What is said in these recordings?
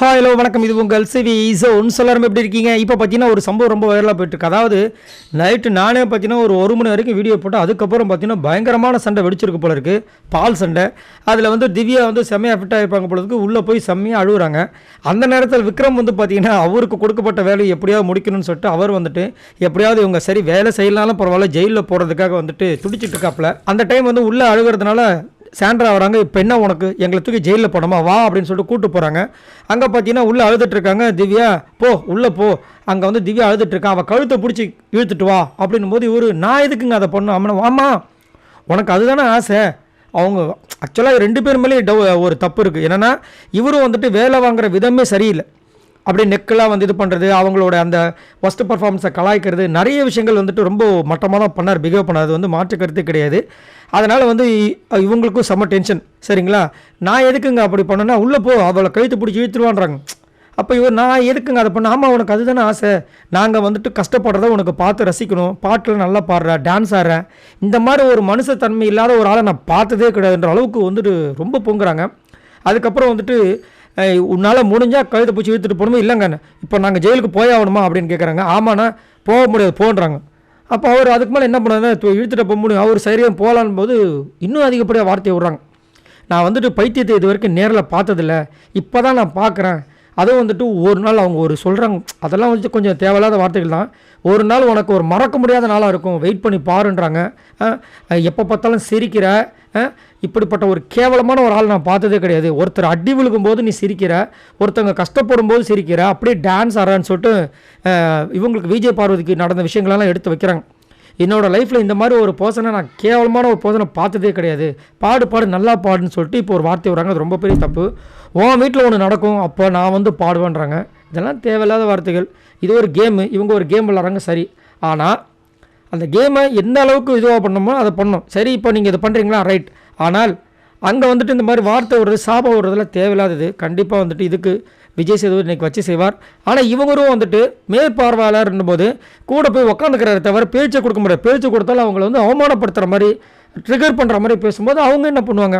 Hello வணக்கம். இது உங்கள் சிவி ஜோன். எல்லாரும் எப்படி இருக்கீங்க? இப்போ பார்த்தீங்கன்னா ஒரு சம்பவம் ரொம்ப வைரலாக போயிட்டுருக்கு. அதாவது நைட்டு நானே பார்த்தீங்கன்னா ஒரு மணி வரைக்கும் வீடியோ போட்டு அதுக்கப்புறம் பார்த்தீங்கன்னா பயங்கரமான சண்டை வெடிச்சிருக்கு போல இருக்குது. பால் சண்டை. அதில் வந்து திவ்யா வந்து செம்மையாக ஃபிட்டாக இருப்பாங்க போல இருக்குது. உள்ளே போய் செம்மையாக அழுகுறாங்க. அந்த நேரத்தில் விக்ரம் வந்து பார்த்தீங்கன்னா அவருக்கு கொடுக்கப்பட்ட வேலையை எப்படியாவது முடிக்கணும்னு சொல்லிட்டு அவர் வந்துட்டு எப்படியாவது இவங்க சரி வேலை செய்யலாலும் பரவாயில்ல ஜெயிலில் போகிறதுக்காக வந்துட்டு துடிச்சிட்டு இருக்காப்புல. அந்த டைம் வந்து உள்ளே அழுகிறதுனால சாண்ட்ரா வராங்க. இப்போ என்ன உனக்கு எங்களை தூக்கி ஜெயிலில் போனோமா வா அப்படின்னு சொல்லிட்டு கூப்பிட்டு போகிறாங்க. அங்கே பார்த்தீங்கன்னா உள்ளே அழுதுட்டுருக்காங்க. திவ்யா போ உள்ளே போ. அங்கே வந்து திவ்யா அழுதுட்டுருக்கான். அவள் கழுத்தை பிடிச்சி இழுத்துட்டு வா அப்படின்னும் போது இவர் நான் எதுக்குங்க அதை பண்ணோம் அவனை வாமா உனக்கு அதுதானே ஆசை. அவங்க ஆக்சுவலாக 2 பேர் மேலே ஒரு தப்பு இருக்குது. என்னென்னா இவரும் வந்துட்டு வேலை வாங்குகிற விதமே சரியில்லை. அப்படியே நெக்கெல்லாம் வந்து இது பண்ணுறது, அவங்களோட அந்த ஃபஸ்ட்டு பர்ஃபார்மன்ஸை கலாய்க்கிறது, நிறைய விஷயங்கள் வந்துட்டு ரொம்ப மட்டமாக தான் பண்ணார், பிஹேவ் பண்ணார். அது வந்து மாற்று கருத்து கிடையாது. அதனால் வந்து இவங்களுக்கும் செம்ம டென்ஷன். சரிங்களா, நான் எதுக்குங்க அப்படி பண்ணேன்னா உள்ளே போ அவளை கழுத்து பிடிச்சி இழுத்துருவான்றாங்க. அப்போ இவர் நான் எதுக்குங்க அதை பண்ண ஆமாம் உனக்கு அதுதானே ஆசை. நாங்கள் வந்துட்டு கஷ்டப்படுறத உனக்கு பார்த்து ரசிக்கணும். பாட்டில் நல்லா பாடுறேன், டான்ஸ் ஆடுறேன். இந்த மாதிரி ஒரு மனுஷத்தன்மை இல்லாத ஒரு ஆளை நான் பார்த்ததே கிடையாதுன்ற அளவுக்கு வந்துட்டு ரொம்ப பொங்குறாங்க. அதுக்கப்புறம் வந்துட்டு உன்னால் முடிஞ்சால் கழுத்தை பிடிச்சி இழுத்துட்டு போகணுமோ இல்லைங்க இப்போ நாங்கள் ஜெயிலுக்கு போய் ஆகணுமா அப்படின்னு கேட்குறாங்க. ஆமாண்ணா போக முடியாது போன்றாங்க. அப்போ அவர் அதுக்கு மேலே என்ன பண்ணுறாங்க, இழுத்துட்டு போக முடியும் அவர் சரியாக போகலான் போது இன்னும் அதிகப்படியாக வார்த்தையை விட்றாங்க. நான் வந்துட்டு பைத்தியத்தை இது வரைக்கும் நேரில் பார்த்ததில்ல, இப்போ தான் நான் பார்க்குறேன். அதுவும் வந்துட்டு ஒரு நாள் அவங்க ஒரு சொல்கிறாங்க, அதெல்லாம் வந்துட்டு கொஞ்சம் தேவையில்லாத வார்த்தைகள் தான். ஒரு நாள் உனக்கு ஒரு மறக்க முடியாத நாளாக இருக்கும், வெயிட் பண்ணி பாருன்றாங்க. எப்போ பார்த்தாலும் சிரிக்கிற, இப்படிப்பட்ட ஒரு கேவலமான ஒரு ஆள் நான் பார்த்ததே கிடையாது. ஒருத்தர் அடி விழுகும் போது நீ சிரிக்கிற, ஒருத்தவங்க கஷ்டப்படும் போது சிரிக்கிற, அப்படியே டான்ஸ் ஆடுறான்னு சொல்லிட்டு இவங்களுக்கு விஜய் பார்வதிக்கு நடந்த விஷயங்களெல்லாம் எடுத்து வைக்கிறாங்க. என்னோடய லைஃப்பில் இந்த மாதிரி ஒரு பர்சனை நான் கேவலமான ஒரு பர்சனை பார்த்ததே கிடையாது. பாடு நல்லா பாடுன்னு சொல்லிட்டு இப்போ ஒரு வார்த்தை வராங்க. அது ரொம்ப பெரிய தப்பு. உன் வீட்டில் ஒன்று நடக்கும் அப்போ நான் வந்து பாடுவேன்றாங்க. இதெல்லாம் தேவையில்லாத வார்த்தைகள். இது ஒரு கேமு, இவங்க ஒரு கேம் விளாட்றாங்க சரி. ஆனால் அந்த கேமை எந்த அளவுக்கு இதுவாக பண்ணணுமோ அதை பண்ணணும். சரி இப்போ நீங்கள் இதை பண்ணுறீங்களா ரைட். ஆனால் அங்கே வந்துட்டு இந்த மாதிரி வார்த்தை விடுறது சாபம் விடுறதுலாம் தேவையில்லாதது. கண்டிப்பாக வந்துட்டு இதுக்கு விஜய் சேதுபதி இன்றைக்கி வச்சு செய்வார். ஆனால் இவங்களும் வந்துட்டு மேற்பார்வையாளர்ன்னும் போது கூட போய் உட்காந்துக்கிறாரு தவிர பேச்சை கொடுக்க முடியாது. பேச்சு கொடுத்தாலும் அவங்கள வந்து அவமானப்படுத்துகிற மாதிரி ட்ரிகர் பண்ணுற மாதிரி பேசும்போது அவங்க என்ன பண்ணுவாங்க,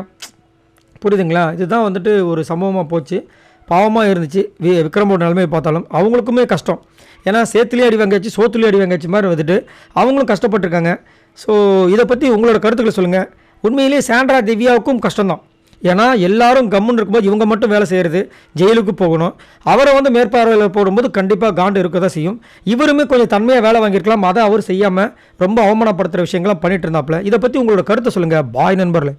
புரியுதுங்களா? இதுதான் வந்துட்டு ஒரு சம்பவமாக போச்சு. பாவமாக இருந்துச்சு. விக்ரமோட நிலைமையை பார்த்தாலும் அவங்களுக்குமே கஷ்டம். ஏன்னா சேத்துலேயே அடி வாங்கியாச்சு சோத்துலேயே அடி வாங்கியாச்சு மாதிரி வந்துட்டு அவங்களும் கஷ்டப்பட்டுருக்காங்க. ஸோ இதை பற்றி உங்களோட கருத்துக்களை சொல்லுங்கள். உண்மையிலேயே சாண்ட்ரா திவ்யாவுக்கும் கஷ்டம்தான். ஏன்னா எல்லாரும் கம்முன்னு இருக்கும்போது இவங்க மட்டும் வேலை செய்கிறது, ஜெயிலுக்கு போகணும். அவரை வந்து மேற்பார்வையில் போடும்போது கண்டிப்பாக காண்டு இருக்க தான் செய்யும். இவருமே கொஞ்சம் தன்மையாக வேலை வாங்கியிருக்கலாம், அதை அவர் செய்யாமல் ரொம்ப அவமானப்படுத்துகிற விஷயங்கள்லாம் பண்ணிட்டு இருந்தாப்புல. இதை பற்றி உங்களோட கருத்தை சொல்லுங்கள். பாய் நண்பர்களே.